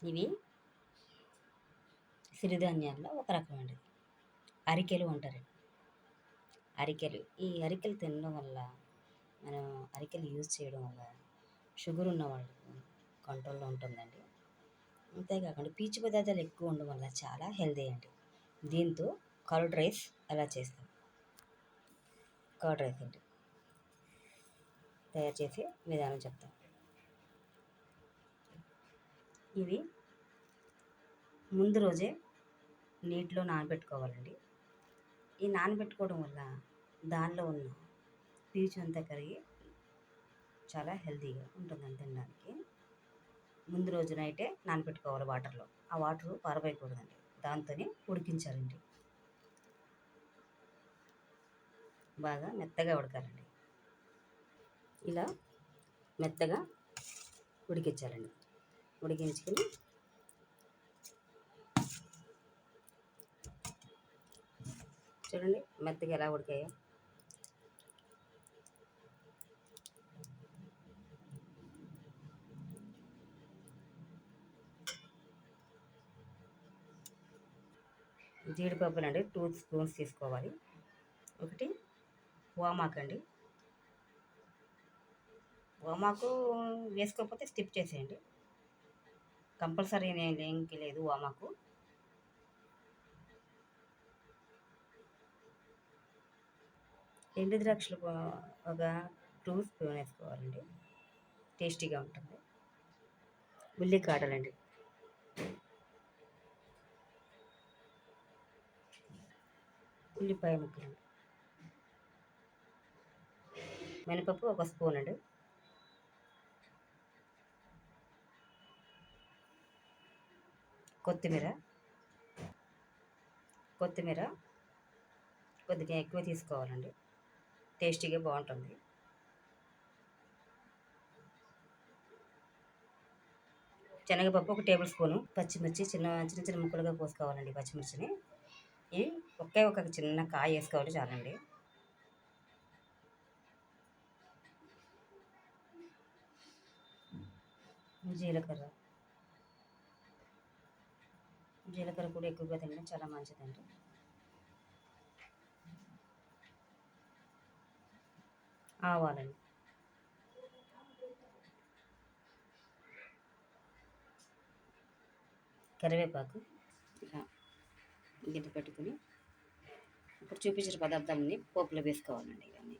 ఇవి సిరిధాన్యాల్లో ఒక రకమండి. అరికెలు అంటారండి. అరికెలు. ఈ అరికెలు తినడం వల్ల మనం అరికెలు యూజ్ చేయడం వల్ల షుగర్ ఉన్న వాళ్ళకి కంట్రోల్‌లో ఉంటుందండి. అంతేకాకుండా పీచు పదార్థాలు ఎక్కువ ఉండడం వల్ల చాలా హెల్తీ అండి. దీంతో కర్డ్ రైస్ ఎలా చేస్తాం? కర్డ్ రైస్ అండి. తయారు చేసే విధానం చెప్తాను. ఇవి ముందు రోజే నీటిలో నానబెట్టుకోవాలండి. ఈ నానబెట్టుకోవడం వల్ల దానిలో ఉన్న పీచు అంతా కరిగి చాలా హెల్తీగా ఉంటుందండి తినడానికి. ముందు రోజు నైటే నానబెట్టుకోవాలి వాటర్లో. ఆ వాటరు పారబోయకూడదండి. దాంతోనే ఉడికించాలండి. బాగా మెత్తగా ఉడకాలండి. ఇలా మెత్తగా ఉడికించాలండి. ఉడికించుకుని చూడండి మెత్తగా ఎలా ఉడికాయో. జీడిపప్పులండి 2 స్పూన్స్ తీసుకోవాలి. ఒకటి వామాకండి. వామాకు వేసుకోకపోతే స్కిప్ చేసేయండి. కంపల్సరీ దేనికి లేదు వామాకు. ఎండు ద్రాక్షలు ఒక 2 స్పూన్ వేసుకోవాలండి. టేస్టీగా ఉంటుంది. ఉల్లికాడలండి. ఉల్లిపాయ ముక్కలండి. మినపప్పు ఒక స్పూన్ అండి. కొత్తిమీర కొద్దిగా ఎక్కువ తీసుకోవాలండి. టేస్టీగా బాగుంటుంది. శనగపప్పు ఒక టేబుల్ స్పూను. పచ్చిమిర్చి చిన్న చిన్న ముక్కలుగా కోసుకోవాలండి పచ్చిమిర్చిని. ఇవి ఒక చిన్న కాయ వేసుకోవాలి చాలండి. జీలకర్ర కూడా ఎక్కువగా తినడం చాలా మంచిదండి. ఆవాలండి. కరివేపాకు ఇలా గిన్నె పెట్టుకుని ఇప్పుడు చూపించిన పదార్థాలన్నీ పోపులో వేసుకోవాలండి. ఇవన్నీ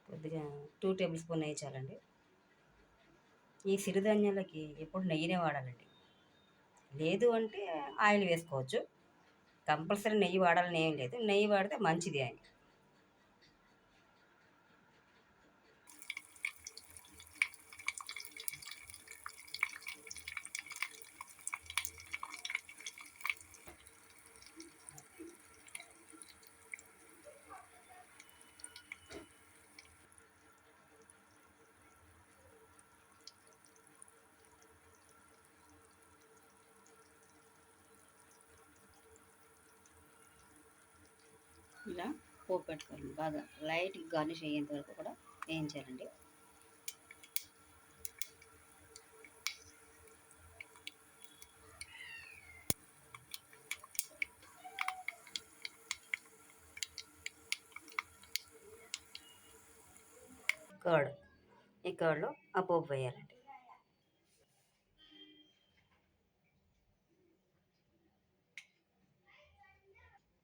కొద్దిగా 2 టేబుల్ స్పూన్ నెయ్యి చాలండి. ఈ సిరిధాన్యాలకి ఎప్పుడు నెయ్యినే వాడాలండి. లేదు అంటే ఆయిల్ వేసుకోవచ్చు. కంపల్సరీ నెయ్యి వాడాలని ఏం లేదు. నెయ్యి వాడితే మంచిది అని. ఇలా పోపు పెట్టుకోవాలి. బాగా లైట్ గార్నిష్ అయ్యేంత వరకు కూడా వేయించాలండి. ఈ కర్డ్లో ఆ పోపు వేయాలండి.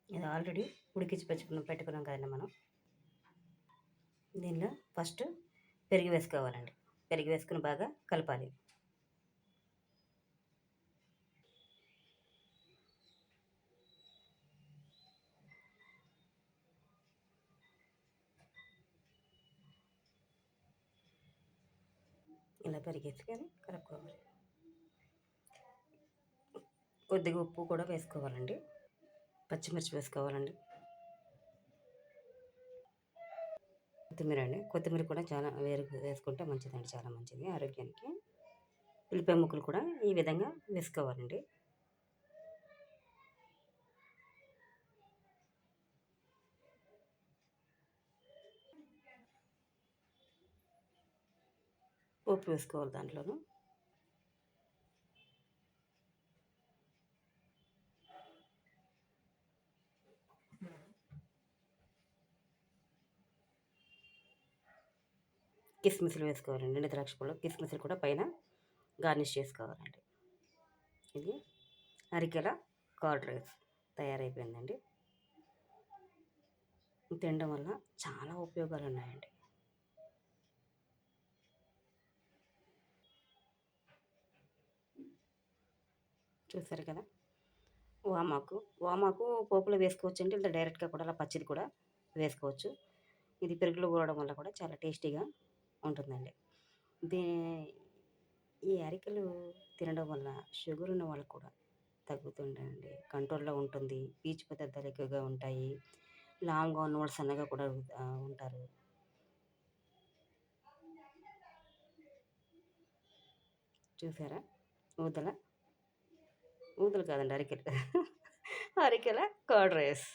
ఇది ఆల్రెడీ ఉడికించి పెట్టుకున్నాం కదండి మనం. దీనిలో ఫస్ట్ పెరుగు వేసుకోవాలండి. పెరుగు వేసుకుని బాగా కలపాలి. ఇలా పెరిగేసుకొని కలుపుకోవాలి. కొద్దిగా ఉప్పు కూడా వేసుకోవాలండి. పచ్చిమిర్చి వేసుకోవాలండి. కొత్తిమీర కూడా చాలా వేసుకుంటే మంచిదండి. చాలా మంచిది ఆరోగ్యానికి. ఉల్లిపాయ ముక్కలు కూడా ఈ విధంగా వేసుకోవాలండి. పోపు వేసుకోవాలి దాంట్లోను. కిస్మిస్లు వేసుకోవాలండి. ఎండు ద్రాక్ష పళ్ళు కిస్మిస్లు కూడా పైన గార్నిష్ చేసుకోవాలండి. ఇది అరికెల కర్డ్ రైస్ తయారైపోయిందండి. తినడం వల్ల చాలా ఉపయోగాలు ఉన్నాయండి. చూసారు కదా. వామాకు పోపులో వేసుకోవచ్చండి. లేదా డైరెక్ట్గా కూడా అలా పచ్చిది కూడా వేసుకోవచ్చు. ఇది పెరుగులో ఊరడం వల్ల కూడా చాలా టేస్టీగా ఉంటుందండి. దీ ఈ అరికెలు తినడం వల్ల షుగర్ ఉన్న వాళ్ళకు కూడా తగ్గుతుందండి. కంట్రోల్‌లో ఉంటుంది. పీచు పదార్థాలు ఎక్కువగా ఉంటాయి. లావుగా ఉన్నవాళ్ళు సన్నగా కూడా ఉంటారు. చూసారా? ఊదల ఊదలు కాదండి అరికెలు. అరికెల కర్డ్ రైస్.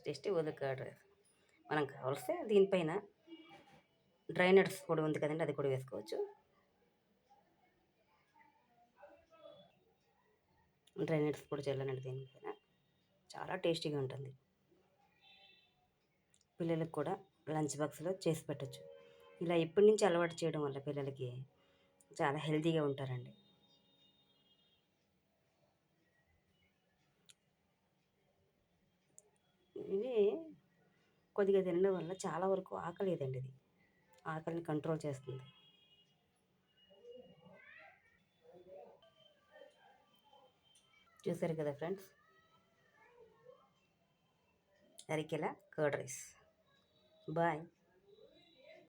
టేస్టీ ఊదల కర్డ్ రైస్. మనం కావలిస్తే దీనిపైన డ్రై నట్స్ పొడి ఉంది కదండీ! అది కూడా వేసుకోవచ్చు. డ్రై నట్స్ పొడి చల్లానండి దీనిపైన. చాలా టేస్టీగా ఉంటుంది. పిల్లలకు కూడా లంచ్ బాక్స్‌లో చేసి పెట్టొచ్చు. ఇలా ఇప్పటి నుంచి అలవాటు చేయడం వల్ల పిల్లలకి చాలా హెల్తీగా ఉంటారండి. ఇవి కొద్దిగా తినడం వల్ల చాలా వరకు ఆకలేయదండి ఇది. ఆకలిని కంట్రోల్ చేస్తుంది. చూసారు కదా ఫ్రెండ్స్. అరికెల కర్డ్ రైస్. బాయ్.